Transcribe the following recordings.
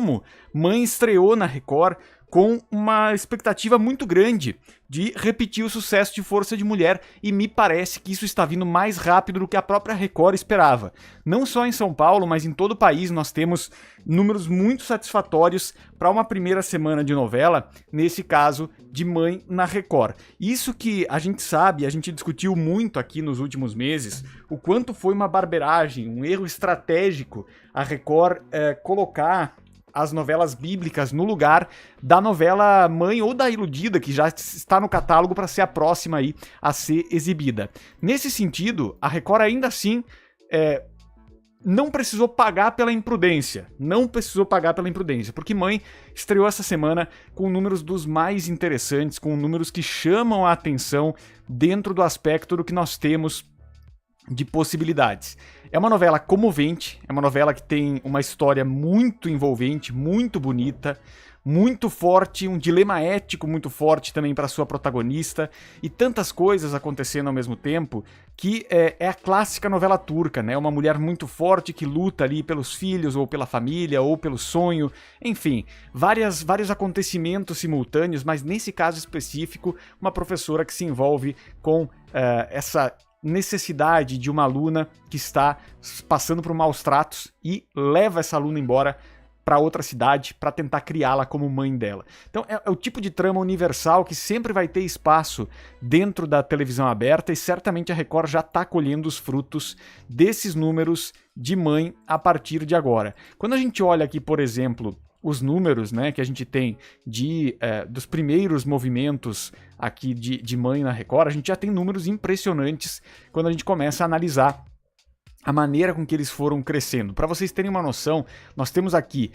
como Mãe estreou na Record com uma expectativa muito grande de repetir o sucesso de Força de Mulher, e me parece que isso está vindo mais rápido do que a própria Record esperava. Não só em São Paulo, mas em todo o país nós temos números muito satisfatórios para uma primeira semana de novela, nesse caso de Mãe na Record. Isso que a gente sabe, a gente discutiu muito aqui nos últimos meses, o quanto foi uma barberagem, um erro estratégico a Record colocar as novelas bíblicas no lugar da novela Mãe ou da Iludida, que já está no catálogo para ser a próxima aí a ser exibida. Nesse sentido, a Record ainda assim não precisou pagar pela imprudência. Não precisou pagar pela imprudência, porque Mãe estreou essa semana com números dos mais interessantes, com números que chamam a atenção dentro do aspecto do que nós temos de possibilidades. É uma novela comovente, é uma novela que tem uma história muito envolvente, muito bonita, muito forte, um dilema ético muito forte também para sua protagonista, e tantas coisas acontecendo ao mesmo tempo, que é a clássica novela turca, né? Uma mulher muito forte que luta ali pelos filhos, ou pela família, ou pelo sonho, enfim, vários acontecimentos simultâneos, mas nesse caso específico, uma professora que se envolve com essa necessidade de uma aluna que está passando por maus tratos e leva essa aluna embora para outra cidade para tentar criá-la como mãe dela. Então é o tipo de trama universal que sempre vai ter espaço dentro da televisão aberta, e certamente a Record já está colhendo os frutos desses números de Mãe a partir de agora. Quando a gente olha aqui, por exemplo, os números, né, que a gente tem dos primeiros movimentos aqui de Mãe na Record, a gente já tem números impressionantes quando a gente começa a analisar a maneira com que eles foram crescendo. Para vocês terem uma noção, nós temos aqui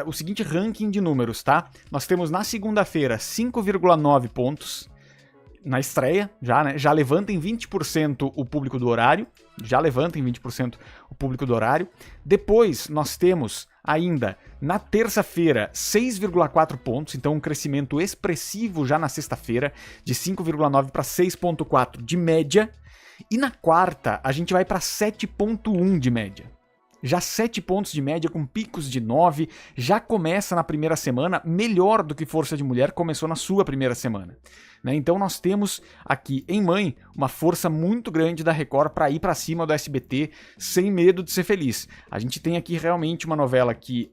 o seguinte ranking de números, tá? Nós temos na segunda-feira 5,9 pontos na estreia, já levanta em 20% o público do horário, Depois nós temos ainda na terça-feira 6,4 pontos, então um crescimento expressivo já na sexta-feira, de 5,9 para 6,4 de média. E na quarta a gente vai para 7,1 de média. Já 7 pontos de média com picos de 9, já começa na primeira semana melhor do que Força de Mulher começou na sua primeira semana. Né? Então nós temos aqui em Mãe uma força muito grande da Record para ir para cima do SBT sem medo de ser feliz. A gente tem aqui realmente uma novela que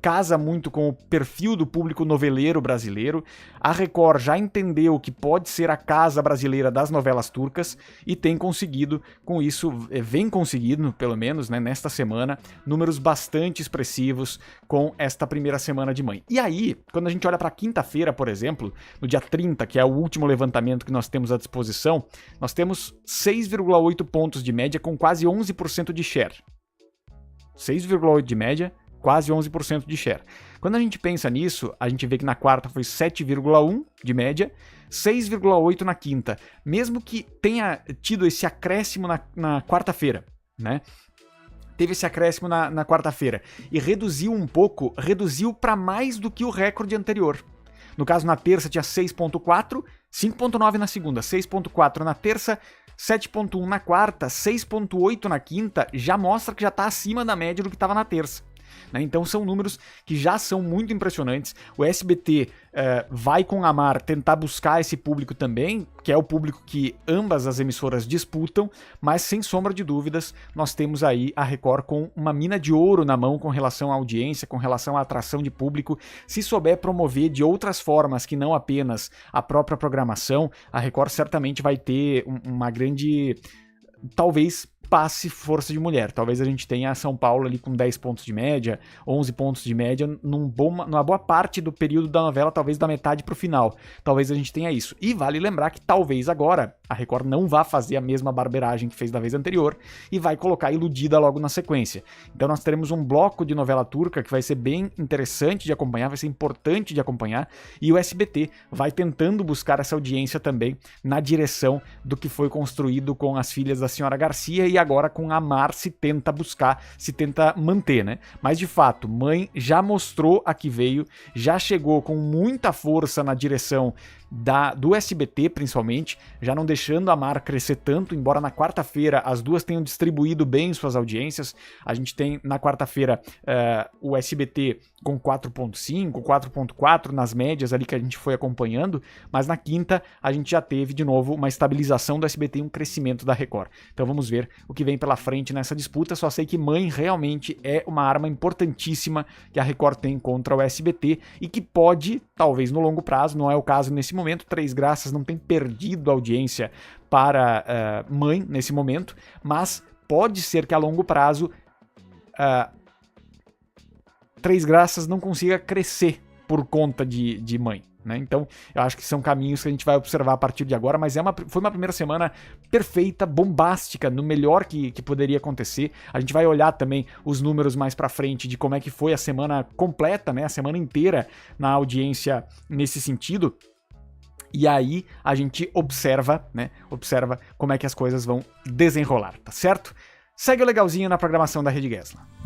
casa muito com o perfil do público noveleiro brasileiro. A Record já entendeu que pode ser a casa brasileira das novelas turcas e tem conseguido, com isso, vem conseguindo, pelo menos, né, nesta semana, números bastante expressivos com esta primeira semana de Mãe. E aí, quando a gente olha para quinta-feira, por exemplo, no dia 30, que é o último levantamento que nós temos à disposição, nós temos 6,8 pontos de média com quase 11% de share. 6,8 de média, quase 11% de share. Quando a gente pensa nisso, a gente vê que na quarta foi 7,1 de média, 6,8 na quinta. Mesmo que tenha tido esse acréscimo na quarta-feira, né? Teve esse acréscimo na quarta-feira e reduziu um pouco, reduziu para mais do que o recorde anterior. No caso, na terça tinha 6,4, 5,9 na segunda, 6,4 na terça, 7,1 na quarta, 6,8 na quinta, já mostra que já está acima da média do que estava na terça. Então são números que já são muito impressionantes. O SBT vai com a Mar tentar buscar esse público também, que é o público que ambas as emissoras disputam, mas sem sombra de dúvidas nós temos aí a Record com uma mina de ouro na mão com relação à audiência, com relação à atração de público. Se souber promover de outras formas que não apenas a própria programação, a Record certamente vai ter uma grande... talvez passe Força de Mulher. Talvez a gente tenha a São Paulo ali com 10 pontos de média, 11 pontos de média, numa boa parte do período da novela, talvez da metade pro final. Talvez a gente tenha isso. E vale lembrar que talvez agora a Record não vá fazer a mesma barberagem que fez da vez anterior e vai colocar Iludida logo na sequência. Então nós teremos um bloco de novela turca que vai ser bem interessante de acompanhar, vai ser importante de acompanhar, e o SBT vai tentando buscar essa audiência também na direção do que foi construído com As Filhas da Senhora Garcia, e agora com Amar se tenta manter, né? Mas de fato, Mãe já mostrou a que veio, já chegou com muita força na direção do SBT, principalmente, já não deixando a Amar crescer tanto, embora na quarta-feira as duas tenham distribuído bem suas audiências. A gente tem na quarta-feira o SBT com 4.5, 4.4 nas médias ali que a gente foi acompanhando, mas na quinta a gente já teve de novo uma estabilização do SBT e um crescimento da Record. Então vamos ver o que vem pela frente nessa disputa. Só sei que Mãe realmente é uma arma importantíssima que a Record tem contra o SBT e que pode, talvez no longo prazo, não é o caso nesse momento, Três Graças não tem perdido audiência para Mãe nesse momento, mas pode ser que a longo prazo Três Graças não consiga crescer por conta de Mãe, né? Então, eu acho que são caminhos que a gente vai observar a partir de agora, mas foi uma primeira semana perfeita, bombástica, no melhor que poderia acontecer. A gente vai olhar também os números mais pra frente de como é que foi a semana completa, né? A semana inteira na audiência nesse sentido. E aí a gente observa, né? Observa como é que as coisas vão desenrolar, tá certo? Segue o legalzinho na programação da Rede Gesla.